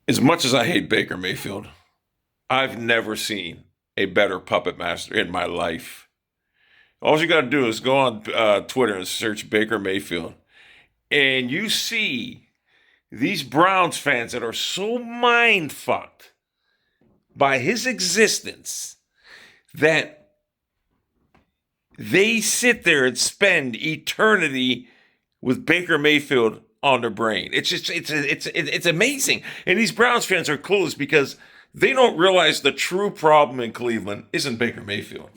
As much as I hate Baker Mayfield, I've never seen a better puppet master in my life. All you got to do is go on Twitter and search Baker Mayfield, and you see these Browns fans that are so mind fucked by his existence that they sit there and spend eternity with Baker Mayfield on their brain. It's just it's amazing. And these Browns fans are clueless because they don't realize the true problem in Cleveland isn't Baker Mayfield.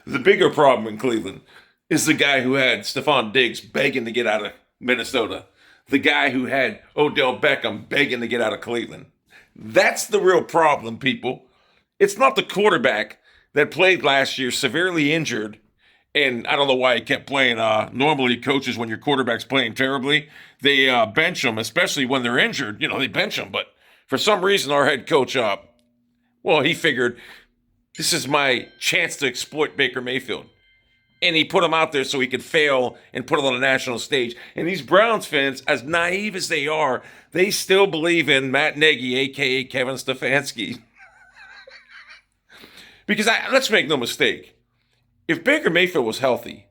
The bigger problem in Cleveland is the guy who had Stephon Diggs begging to get out of Minnesota. The guy who had Odell Beckham begging to get out of Cleveland. That's the real problem, people. It's not the quarterback that played last year severely injured, and I don't know why he kept playing. Normally, coaches, when your quarterback's playing terribly, they bench them, especially when they're injured. They bench them. But for some reason, our head coach, well, he figured this is my chance to exploit Baker Mayfield. And he put him out there so he could fail and put him on a national stage. And these Browns fans, as naive as they are, they still believe in Matt Nagy, a.k.a. Kevin Stefanski. Because let's make no mistake. If Baker Mayfield was healthy,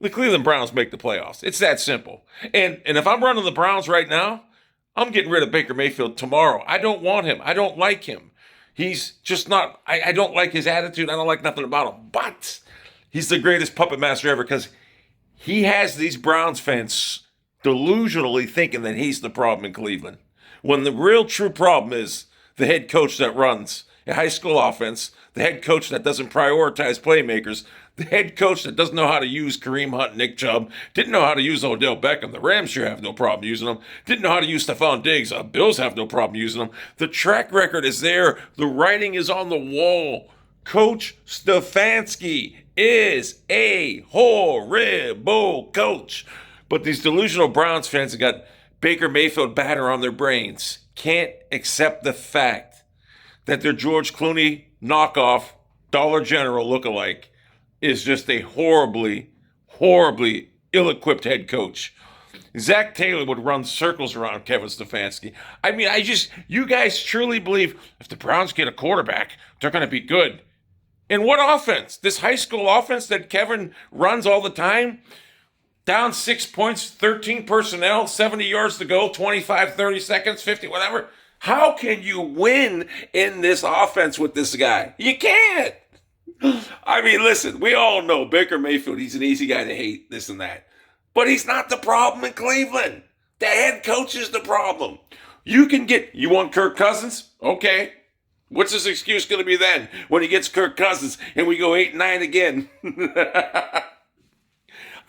the Cleveland Browns make the playoffs. It's that simple. And if I'm running the Browns right now, I'm getting rid of Baker Mayfield tomorrow. I don't want him. I don't like him. He's just not, I don't like his attitude. I don't like nothing about him. But he's the greatest puppet master ever because he has these Browns fans delusionally thinking that he's the problem in Cleveland. When the real true problem is the head coach that runs a high school offense, the head coach that doesn't prioritize playmakers, the head coach that doesn't know how to use Kareem Hunt, Nick Chubb, didn't know how to use Odell Beckham. The Rams sure have no problem using them. Didn't know how to use Stephon Diggs. Bills have no problem using them. The track record is there. The writing is on the wall. Coach Stefanski is a horrible coach. But these delusional Browns fans have got Baker Mayfield batter on their brains. Can't accept the fact that their George Clooney knockoff Dollar General lookalike is just a horribly, horribly ill-equipped head coach. Zach Taylor would run circles around Kevin Stefanski. I mean, you guys truly believe if the Browns get a quarterback, they're going to be good. In what offense? This high school offense that Kevin runs all the time? Down 6 points, 13 personnel, 70 yards to go, 25, 30 seconds, 50, whatever. How can you win in this offense with this guy? You can't. I mean, listen, we all know Baker Mayfield, he's an easy guy to hate, this and that. But he's not the problem in Cleveland. The head coach is the problem. You want Kirk Cousins? Okay. What's his excuse going to be then when he gets Kirk Cousins and we go 8-9 again?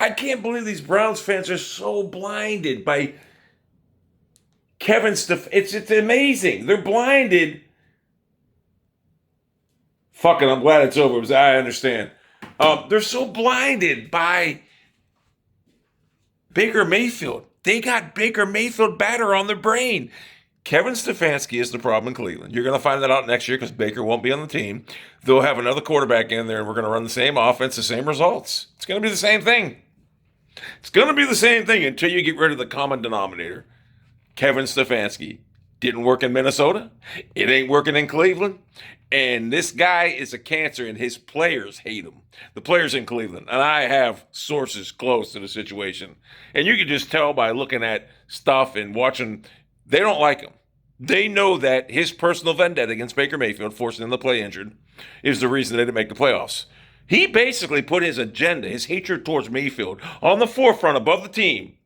I can't believe these Browns fans are so blinded by Kevin It's amazing. They're blinded. Fuck it, I'm glad it's over. I understand. They're so blinded by Baker Mayfield. They got Baker Mayfield batter on their brain. Kevin Stefanski is the problem in Cleveland. You're going to find that out next year because Baker won't be on the team. They'll have another quarterback in there, and we're going to run the same offense, the same results. It's going to be the same thing. It's going to be the same thing until you get rid of the common denominator. Kevin Stefanski didn't work in Minnesota. It ain't working in Cleveland. And this guy is a cancer, and his players hate him. The players in Cleveland. And I have sources close to the situation. And you can just tell by looking at stuff and watching. They don't like him. They know that his personal vendetta against Baker Mayfield, forcing him to play injured, is the reason they didn't make the playoffs. He basically put his agenda, his hatred towards Mayfield, on the forefront above the team.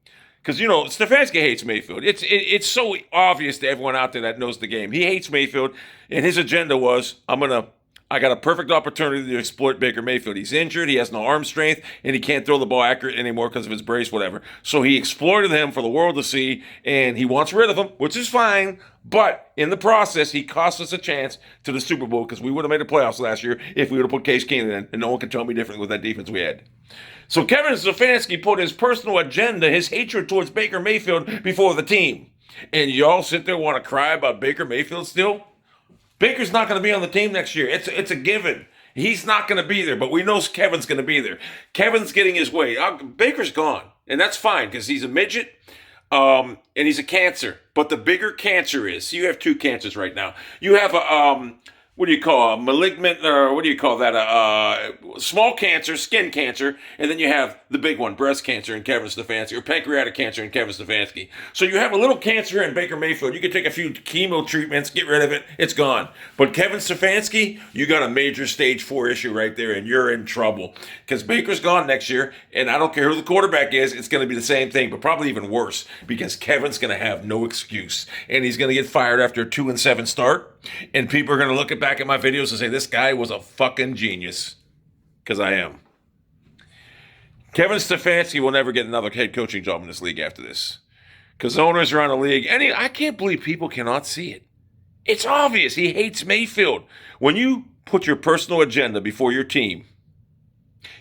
Because, Stefanski hates Mayfield. It's so obvious to everyone out there that knows the game. He hates Mayfield, and his agenda was, I got a perfect opportunity to exploit Baker Mayfield. He's injured, he has no arm strength, and he can't throw the ball accurate anymore because of his brace, whatever. So he exploited him for the world to see, and he wants rid of him, which is fine. But in the process, he cost us a chance to the Super Bowl because we would have made the playoffs last year if we would have put Case Keenum in, and no one can tell me differently with that defense we had. So Kevin Stefanski put his personal agenda, his hatred towards Baker Mayfield before the team. And y'all sit there and want to cry about Baker Mayfield still? Baker's not going to be on the team next year. It's a given. He's not going to be there, but we know Kevin's going to be there. Kevin's getting his way. Baker's gone, and that's fine because he's a midget. And he's a cancer. But the bigger cancer is, you have two cancers right now. You have a what do you call a malignant, or what do you call that? Small cancer, skin cancer, and then you have the big one, breast cancer in Kevin Stefanski, or pancreatic cancer in Kevin Stefanski. So you have a little cancer in Baker Mayfield. You can take a few chemo treatments, get rid of it, it's gone. But Kevin Stefanski, you got a major stage 4 issue right there, and you're in trouble. Because Baker's gone next year, and I don't care who the quarterback is, it's going to be the same thing, but probably even worse, because Kevin's going to have no excuse. And he's going to get fired after a 2-7 start. And people are going to look back at my videos and say, this guy was a fucking genius. Because I am. Kevin Stefanski will never get another head coaching job in this league after this. Because owners around the league, and I can't believe people cannot see it. It's obvious. He hates Mayfield. When you put your personal agenda before your team,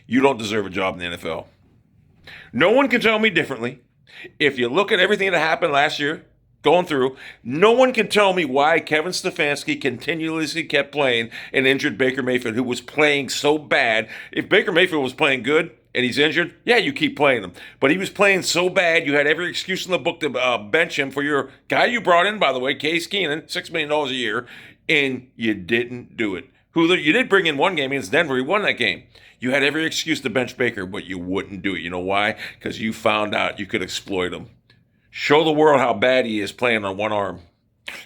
you don't deserve a job in the NFL. No one can tell me differently. If you look at everything that happened last year, going through, no one can tell me why Kevin Stefanski continuously kept playing and injured Baker Mayfield, who was playing so bad. If Baker Mayfield was playing good and he's injured, yeah, you keep playing him. But he was playing so bad, you had every excuse in the book to bench him for your guy you brought in, by the way, Case Keenum, $6 million a year, and you didn't do it. You did bring in one game against Denver. He won that game. You had every excuse to bench Baker, but you wouldn't do it. You know why? Because you found out you could exploit him. Show the world how bad he is playing on one arm.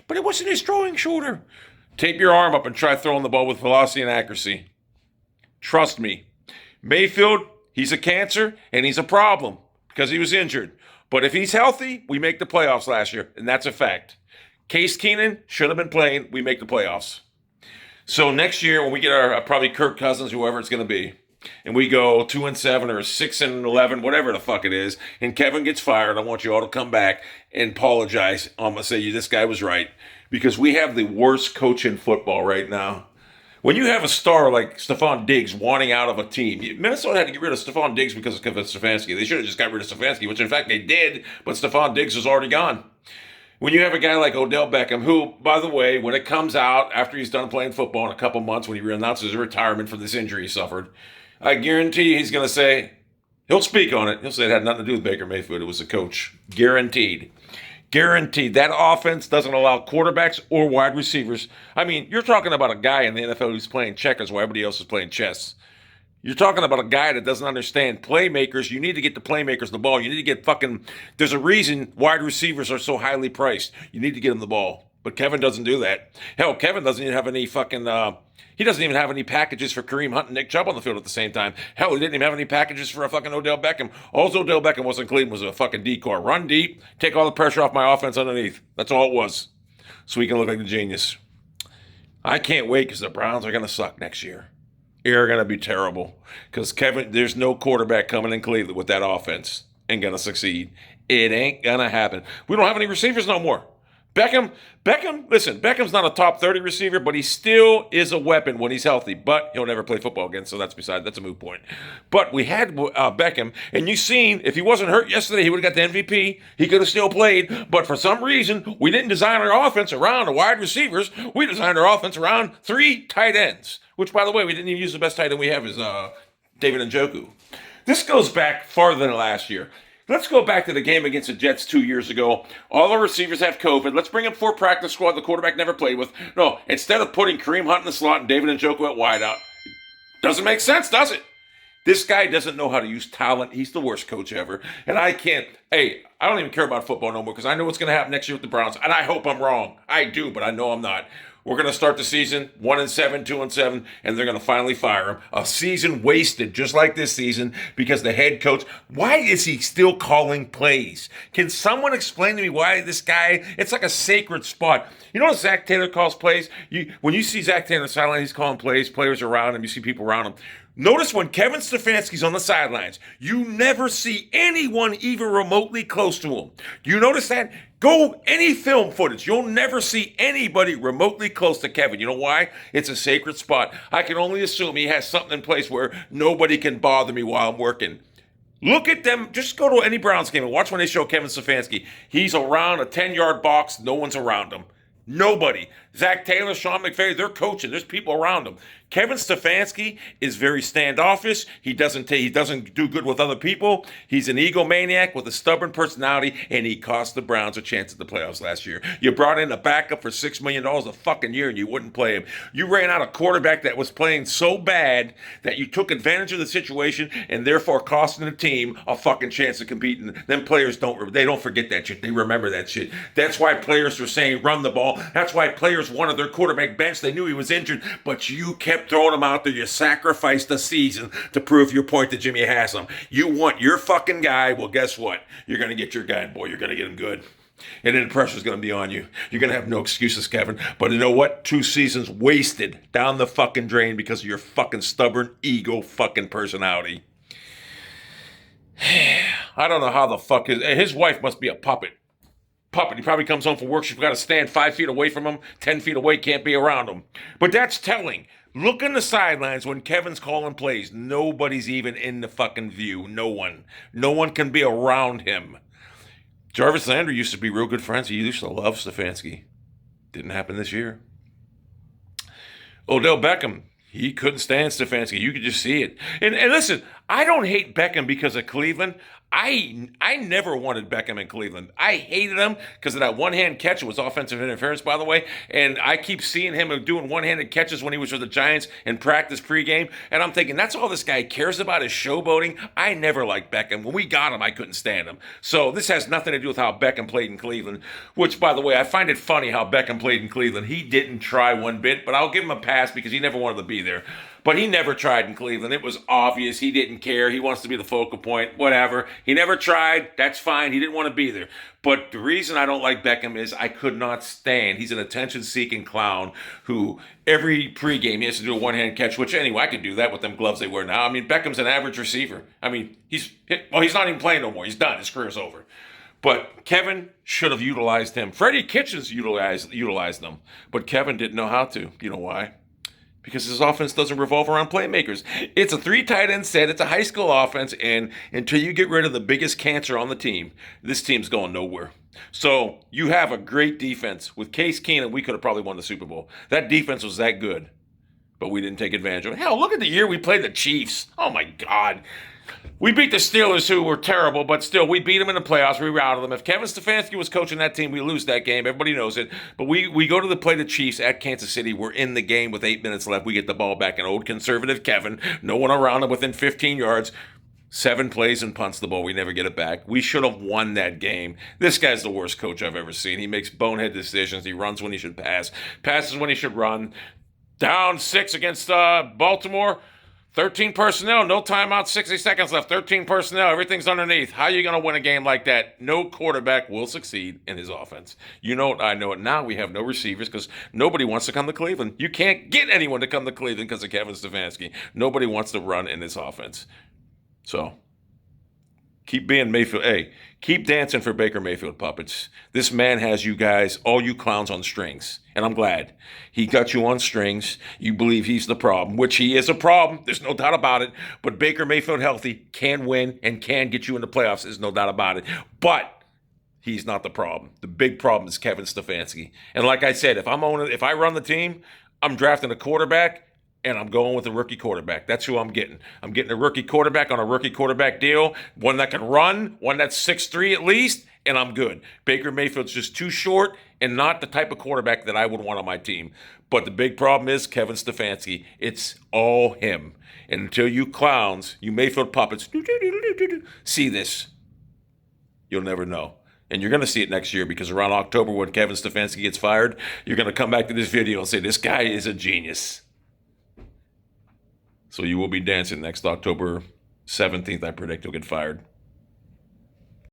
But it wasn't his throwing shoulder. Tape your arm up and try throwing the ball with velocity and accuracy. Trust me. Mayfield, he's a cancer and he's a problem because he was injured. But if he's healthy, we make the playoffs last year, and that's a fact. Case Keenum should have been playing. We make the playoffs. So next year when we get our probably Kirk Cousins, whoever it's going to be, and we go 2-7 or 6-11, whatever the fuck it is, and Kevin gets fired, I want you all to come back and apologize. I'm going to say, this guy was right. Because we have the worst coach in football right now. When you have a star like Stephon Diggs wanting out of a team, Minnesota had to get rid of Stephon Diggs because of Kevin Stefanski. They should have just got rid of Stefanski, which in fact they did, but Stephon Diggs is already gone. When you have a guy like Odell Beckham, who, by the way, when it comes out after he's done playing football in a couple months, when he announces his retirement for this injury he suffered, I guarantee he's going to say, he'll speak on it. He'll say it had nothing to do with Baker Mayfield. It was the coach. Guaranteed. Guaranteed. That offense doesn't allow quarterbacks or wide receivers. I mean, you're talking about a guy in the NFL who's playing checkers while everybody else is playing chess. You're talking about a guy that doesn't understand playmakers. You need to get the playmakers the ball. You need to get there's a reason wide receivers are so highly priced. You need to get them the ball. But Kevin doesn't do that. Hell, Kevin doesn't even have any he doesn't even have any packages for Kareem Hunt and Nick Chubb on the field at the same time. Hell, he didn't even have any packages for a fucking Odell Beckham. All Odell Beckham was in Cleveland was a fucking decoy. Run deep, take all the pressure off my offense underneath. That's all it was. So he can look like the genius. I can't wait because the Browns are going to suck next year. They're going to be terrible. Because Kevin, there's no quarterback coming in Cleveland with that offense and going to succeed. It ain't going to happen. We don't have any receivers no more. Beckham, listen, Beckham's not a top 30 receiver, but he still is a weapon when he's healthy. But he'll never play football again, so that's a moot point. But we had Beckham, and you've seen, if he wasn't hurt yesterday, he would have got the MVP. He could have still played. But for some reason, we didn't design our offense around the wide receivers. We designed our offense around 3 tight ends, which, by the way, we didn't even use the best tight end we have is David Njoku. This goes back farther than last year. Let's go back to the game against the Jets 2 years ago. All our receivers have COVID. Let's bring up 4 practice squad the quarterback never played with. No, instead of putting Kareem Hunt in the slot and David Njoku at wideout, doesn't make sense, does it? This guy doesn't know how to use talent. He's the worst coach ever. And I don't even care about football no more because I know what's going to happen next year with the Browns. And I hope I'm wrong. I do, but I know I'm not. We're going to start the season 1-7, 2-7, and they're going to finally fire him. A season wasted, just like this season, because the head coach, why is he still calling plays? Can someone explain to me why this guy, it's like a sacred spot. You know when Zach Taylor calls plays? When you see Zach Taylor sideline, he's calling plays, players around him, you see people around him. Notice when Kevin Stefanski's on the sidelines, you never see anyone even remotely close to him. Do you notice that? Go any film footage. You'll never see anybody remotely close to Kevin. You know why? It's a sacred spot. I can only assume he has something in place where nobody can bother me while I'm working. Look at them. Just go to any Browns game and watch when they show Kevin Stefanski. He's around a 10-yard box. No one's around him. Nobody. Zach Taylor, Sean McVay, they're coaching. There's people around them. Kevin Stefanski is very standoffish. He doesn't do good with other people. He's an egomaniac with a stubborn personality, and he cost the Browns a chance at the playoffs last year. You brought in a backup for $6 million a fucking year, and you wouldn't play him. You ran out a quarterback that was playing so bad that you took advantage of the situation, and therefore costing the team a fucking chance to compete. And then players don't forget that shit. They remember that shit. That's why players were saying run the ball. That's why players wanted their quarterback bench. They knew he was injured, but you kept throwing him out there. You sacrificed the season to prove your point to Jimmy Haslam. You want your fucking guy. Well, guess what? You're going to get your guy, and boy, you're going to get him good. And then the pressure's going to be on you. You're going to have no excuses, Kevin. But you know what? 2 seasons wasted down the fucking drain because of your fucking stubborn ego fucking personality. I don't know how the fuck his wife must be a puppet. He probably comes home from work. She's got to stand 5 feet away from him, 10 feet away, can't be around him. But that's telling. Look in the sidelines when Kevin's calling plays. Nobody's even in the fucking view. No one. No one can be around him. Jarvis Landry used to be real good friends. He used to love Stefanski. Didn't happen this year. Odell Beckham. He couldn't stand Stefanski. You could just see it. And listen, I don't hate Beckham because of Cleveland. I never wanted Beckham in Cleveland. I hated him because of that one-hand catch. It was offensive interference, by the way. And I keep seeing him doing one-handed catches when he was with the Giants in practice pregame. And I'm thinking, that's all this guy cares about is showboating. I never liked Beckham. When we got him, I couldn't stand him. So this has nothing to do with how Beckham played in Cleveland, which, by the way, I find it funny how Beckham played in Cleveland. He didn't try one bit, but I'll give him a pass because he never wanted to be there. But he never tried in Cleveland. It was obvious. He didn't care. He wants to be the focal point, whatever. He never tried. That's fine. He didn't want to be there. But the reason I don't like Beckham is I could not stand. He's an attention-seeking clown who every pregame he has to do a one-hand catch, which anyway, I could do that with them gloves they wear now. I mean, Beckham's an average receiver. I mean, he's not even playing no more. He's done. His career's over. But Kevin should have utilized him. Freddie Kitchens utilized them. But Kevin didn't know how to. You know why? Because his offense doesn't revolve around playmakers. It's a 3 tight end set. It's a high school offense. And until you get rid of the biggest cancer on the team, this team's going nowhere. So you have a great defense. With Case Keenum, we could have probably won the Super Bowl. That defense was that good. But we didn't take advantage of it. Hell, look at the year we played the Chiefs. Oh, my God. We beat the Steelers, who were terrible, but still, we beat them in the playoffs. We routed them. If Kevin Stefanski was coaching that team, we lose that game. Everybody knows it. But we go to play the Chiefs at Kansas City. We're in the game with 8 minutes left. We get the ball back. And old conservative Kevin, no one around him within 15 yards, 7 plays and punts the ball. We never get it back. We should have won that game. This guy's the worst coach I've ever seen. He makes bonehead decisions. He runs when he should pass, passes when he should run. Down 6 against Baltimore. 13 personnel, no timeout, 60 seconds left. 13 personnel, everything's underneath. How are you going to win a game like that? No quarterback will succeed in his offense. You know it, I know it. Now we have no receivers because nobody wants to come to Cleveland. You can't get anyone to come to Cleveland because of Kevin Stefanski. Nobody wants to run in this offense. So, keep being Mayfield. Hey, keep dancing for Baker Mayfield, puppets. This man has you guys, all you clowns, on strings. And I'm glad. He got you on strings. You believe he's the problem, which he is a problem. There's no doubt about it. But Baker Mayfield healthy can win and can get you in the playoffs. There's no doubt about it. But he's not the problem. The big problem is Kevin Stefanski. And like I said, if I run the team, I'm drafting a quarterback. And I'm going with a rookie quarterback. That's who I'm getting. I'm getting a rookie quarterback on a rookie quarterback deal. One that can run, one that's 6'3" at least, and I'm good. Baker Mayfield's just too short and not the type of quarterback that I would want on my team. But the big problem is Kevin Stefanski. It's all him. And until you clowns, you Mayfield puppets, see this, you'll never know. And you're going to see it next year because around October when Kevin Stefanski gets fired, you're going to come back to this video and say, this guy is a genius. So you will be dancing next October 17th. I predict he'll get fired.